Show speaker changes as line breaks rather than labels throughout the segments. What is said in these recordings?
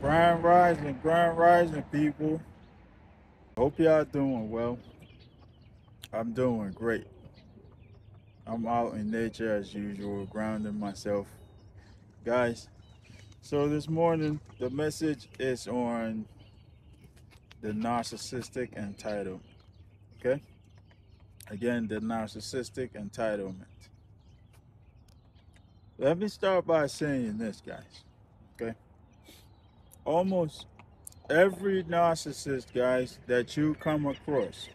Grand rising, people. Hope y'all doing well. I'm doing great. I'm out in nature as usual, grounding myself. Guys, so this morning, the message is on the narcissistic entitlement. Okay? Again, the narcissistic entitlement. Let me start by saying this, guys. Okay? Almost every narcissist, guys, that you come across,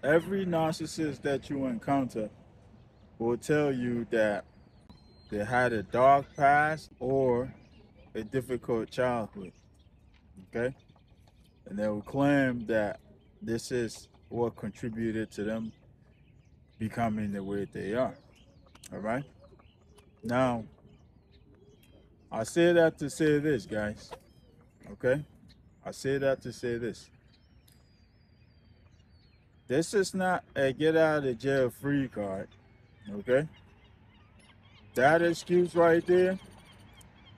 every narcissist that you encounter will tell you that they had a dark past or a difficult childhood. Okay? And they will claim that this is what contributed to them becoming the way they are. All right? Now, I say that to say this, guys. Okay? I say that to say this. This is not a get out of jail free card. Okay? That excuse right there,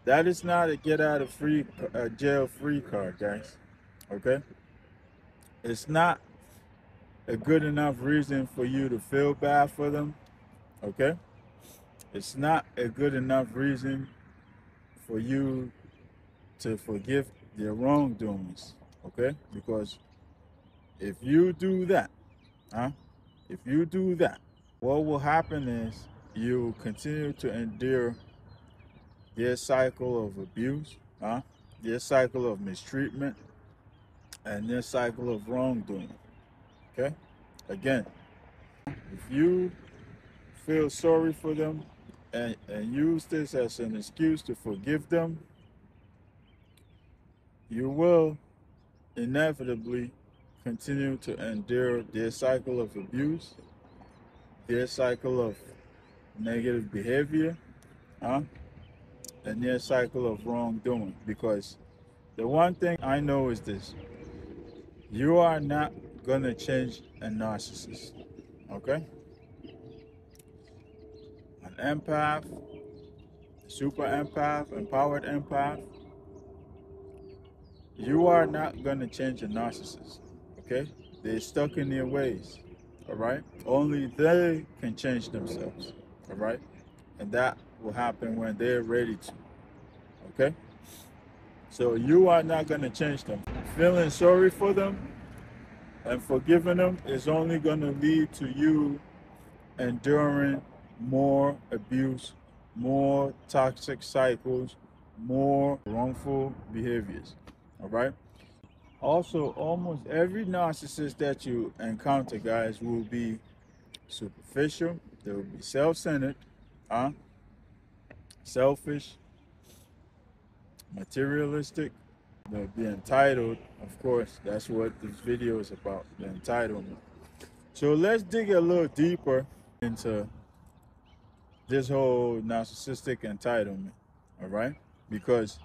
that is not a get out of jail free card, guys. Okay? It's not a good enough reason for you to feel bad for them. Okay? It's not a good enough reason for you to forgive their wrongdoings. Okay? Because if you do that, what will happen is you continue to endure their cycle of abuse, their cycle of mistreatment, and their cycle of wrongdoing. Okay? Again, if you feel sorry for them and use this as an excuse to forgive them, you will inevitably continue to endure their cycle of abuse, their cycle of negative behavior, and their cycle of wrongdoing. Because the one thing I know is this: you are not gonna change a narcissist. Okay? An empath, super empath, empowered empath, you are not gonna change a narcissist. Okay? They're stuck in their ways. All right? Only they can change themselves. All right? And that will happen when they're ready to. Okay? So you are not gonna change them. Feeling sorry for them and forgiving them is only gonna lead to you enduring more abuse, more toxic cycles, more wrongful behaviors. All right? Also, almost every narcissist that you encounter, guys, will be superficial. They will be self-centered, selfish, materialistic. They'll be entitled. Of course, that's what this video is about, the entitlement. So let's dig a little deeper into this whole narcissistic entitlement, all right? Because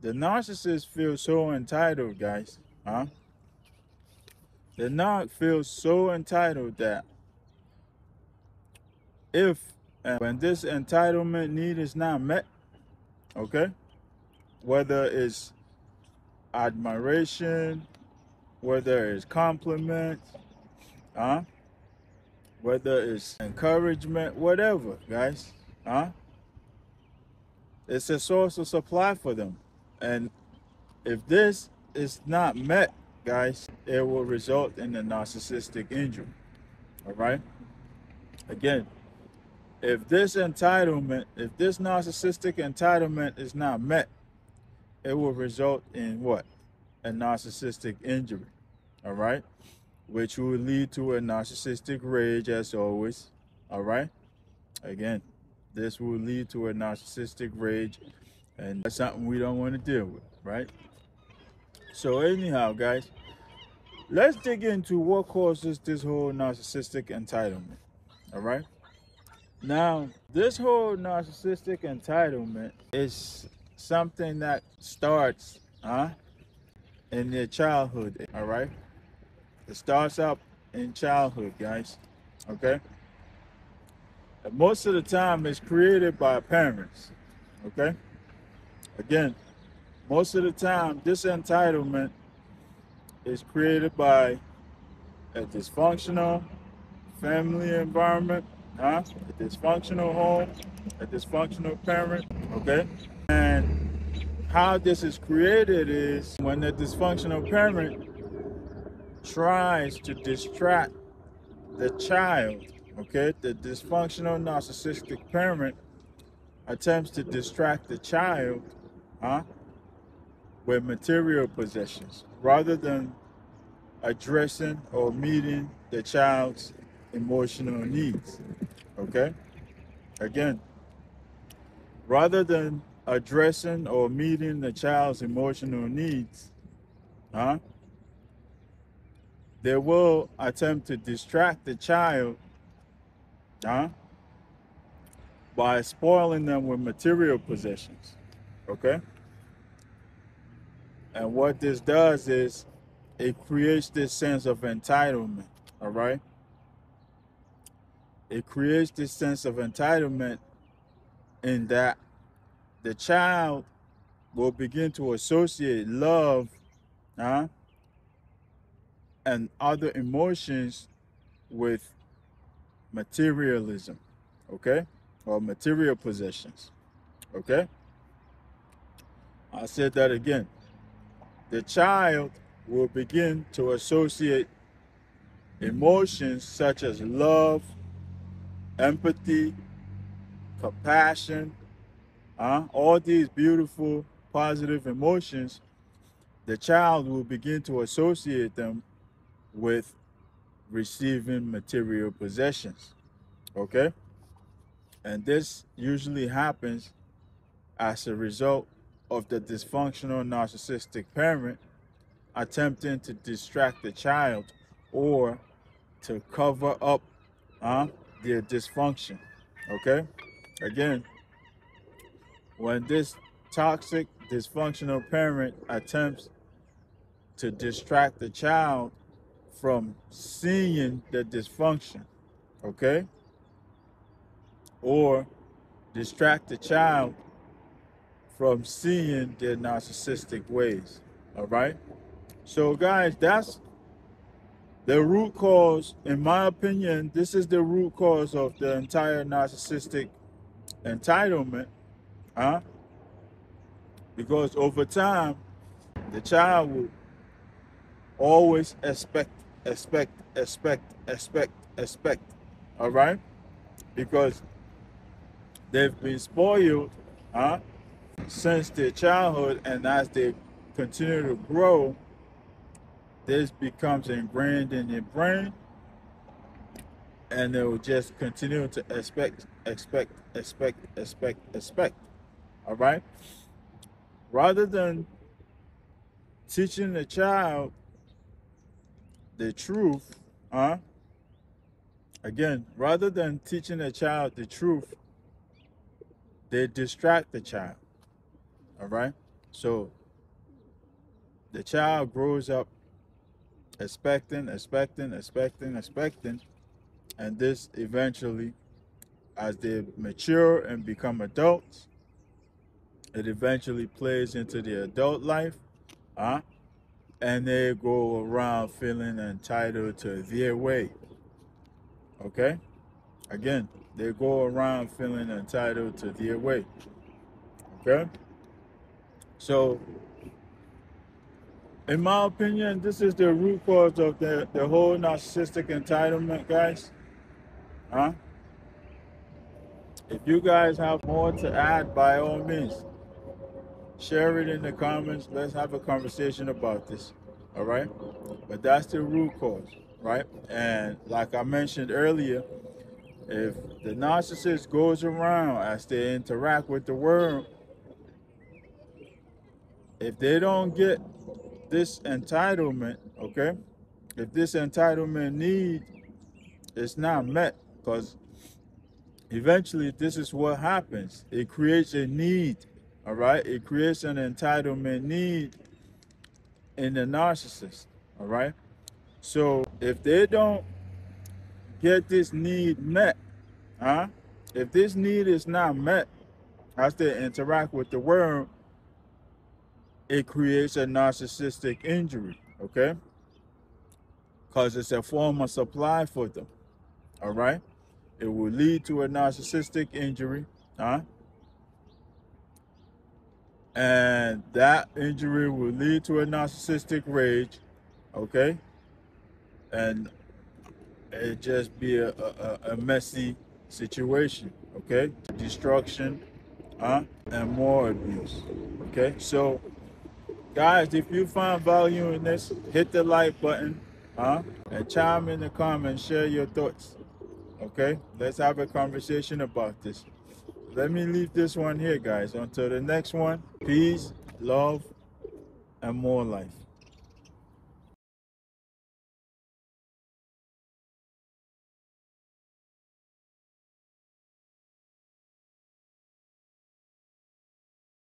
the narcissist feels so entitled, guys, The narc feels so entitled that if and when this entitlement need is not met, okay, whether it's admiration, whether it's compliments, whether it's encouragement, whatever, guys, it's a source of supply for them. And if this is not met, guys, it will result in a narcissistic injury. All right? Again, if this narcissistic entitlement is not met, it will result in what? A narcissistic injury. All right? Which will lead to a narcissistic rage, as always. All right? Again, this will lead to a narcissistic rage, and that's something we don't want to deal with, right? So anyhow, guys, let's dig into what causes this whole narcissistic entitlement. All right? Now, this whole narcissistic entitlement is something that starts in their childhood. All right? It starts up in childhood, guys. Okay? And most of the time, it's created by parents. Okay? Again, most of the time, this entitlement is created by a dysfunctional family environment, a dysfunctional home, a dysfunctional parent, okay? And how this is created is when the dysfunctional parent tries to distract the child, okay? The dysfunctional narcissistic parent attempts to distract the child, huh, with material possessions rather than addressing or meeting the child's emotional needs, okay? Again, rather than addressing or meeting the child's emotional needs, huh, they will attempt to distract the child, huh, by spoiling them with material possessions, okay? And what this does is it creates this sense of entitlement, all right? It creates this sense of entitlement in that the child will begin to associate love, huh, and other emotions with materialism, okay? Or material possessions, okay? I said that again. The child will begin to associate emotions such as love, empathy, compassion, all these beautiful, positive emotions. The child will begin to associate them with receiving material possessions, okay? And this usually happens as a result of the dysfunctional narcissistic parent attempting to distract the child or to cover up their dysfunction, okay? Again, when this toxic, dysfunctional parent attempts to distract the child from seeing the dysfunction, okay? Or distract the child from seeing their narcissistic ways, all right? So guys, that's the root cause, in my opinion. This is the root cause of the entire narcissistic entitlement, huh? Because over time, the child will always expect, all right? Because they've been spoiled, huh, since their childhood, and as they continue to grow, this becomes ingrained in their brain, and they will just continue to expect, all right? Rather than teaching the child the truth, again, rather than teaching the child the truth, they distract the child, all right? So the child grows up expecting, and this eventually, as they mature and become adults, it eventually plays into their adult life, and they go around feeling entitled to their way, okay? Again, they go around feeling entitled to their way, okay? So, in my opinion, this is the root cause of the whole narcissistic entitlement, guys. If you guys have more to add, by all means, share it in the comments. Let's have a conversation about this, all right? But that's the root cause, right? And like I mentioned earlier, if the narcissist goes around as they interact with the world, if they don't get this entitlement, okay, if this entitlement need is not met, because eventually this is what happens. It creates a need, all right? It creates an entitlement need in the narcissist, all right? So if they don't get this need met, if this need is not met, as they interact with the world, it creates a narcissistic injury, okay? Because it's a form of supply for them, all right? It will lead to a narcissistic injury, huh? And that injury will lead to a narcissistic rage, okay? And it just be a messy situation, okay? Destruction, and more abuse, okay? So, guys, if you find value in this, hit the like button, and chime in the comments, share your thoughts, okay? Let's have a conversation about this. Let me leave this one here, guys. Until the next one, peace, love, and more life.